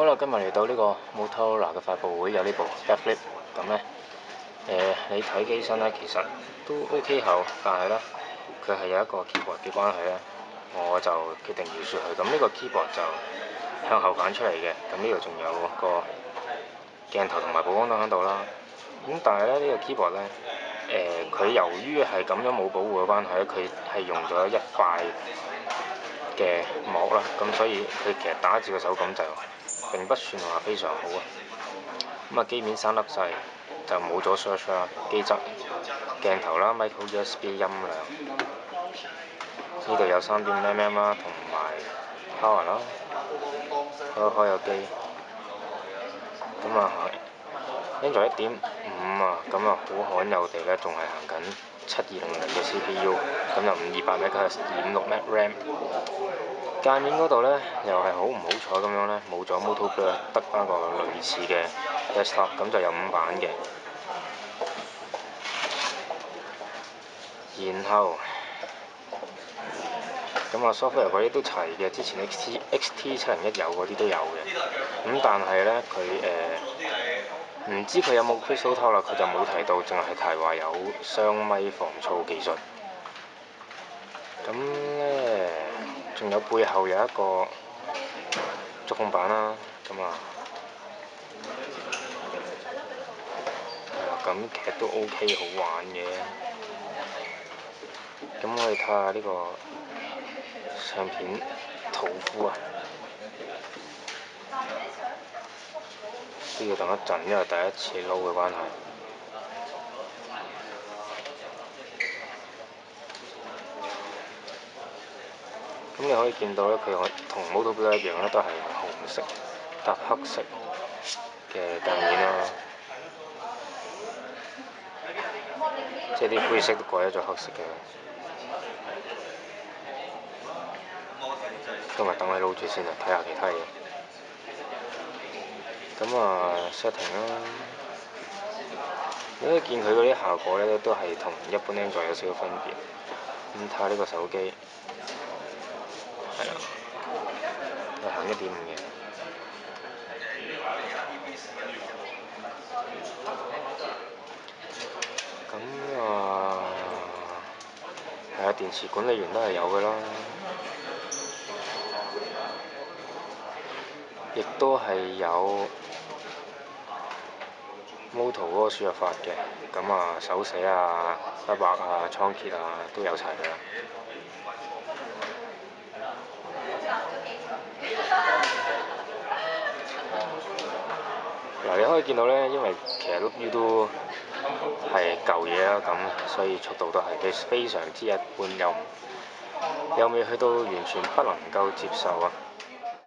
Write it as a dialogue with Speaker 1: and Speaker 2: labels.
Speaker 1: 啦，今日嚟到呢個 Motorola 嘅發佈會，有呢部 Pad Flip 咁咧，你睇機身咧，其實都 OK 後，但係咧佢係有一個 keyboard 嘅關係咧，我就決定搖雪佢。咁呢個 keyboard 就向後反出嚟嘅，咁呢度仲有個鏡頭同埋保光燈喺度啦。咁但係咧呢個 keyboard 咧，佢由於係咁樣冇保護嘅關係咧，佢係用咗一塊嘅膜啦，咁所以佢其實打字嘅手感就並不算話非常好啊。咁啊機面3粒掣就冇咗 search 啦，機側鏡頭啦 micro USB 音量，呢度有3.5mm 啦，同埋 power 啦，開有機。咁啊 Android 1.5啊，咁啊好罕有地咧仲係行緊7200嘅 CPU，咁就528MHz 256MB RAM。界面嗰度咧，又係好唔好彩咁樣咧，冇咗 Moto Blur，得翻個類似嘅 desktop，咁就有5版嘅。然後咁啊 software 嗰啲都齊嘅，之前 XT701有嗰啲都有嘅。咁但係咧佢唔知佢有冇 Crystal Talk 啦，佢就冇提到，淨係提話有雙咪防噪技術。咁咧仲有背後有一個觸控板啦，咁啊咁其實都 OK 好玩嘅。咁我哋睇下呢個相片圖庫啊，都要等一陣，因為第一次撈嘅關係。咁你可以見到咧，佢同 Moto Blur 一樣咧，都係紅色搭黑色嘅界面啦，即係啲灰色都改咗做黑色嘅。今日等佢撈住先啊，睇下其他嘢。咁啊 setting 啦，你可以見佢嗰啲效果咧，都係同一般 Android 有少少分別。咁睇下呢個手機，係啦，係行1.5嘅。咁啊，係啊，電池管理員都係有嘅啦，亦都係有 Moto 嗰個輸入法嘅。咁啊，手寫啊、筆畫啊、倉頡啊都有齊㗎啦。嗱，你可以見到咧，因為其實 Look U 都係舊嘢啦，咁所以速度都係非常之一般，又未去到完全不能夠接受啊。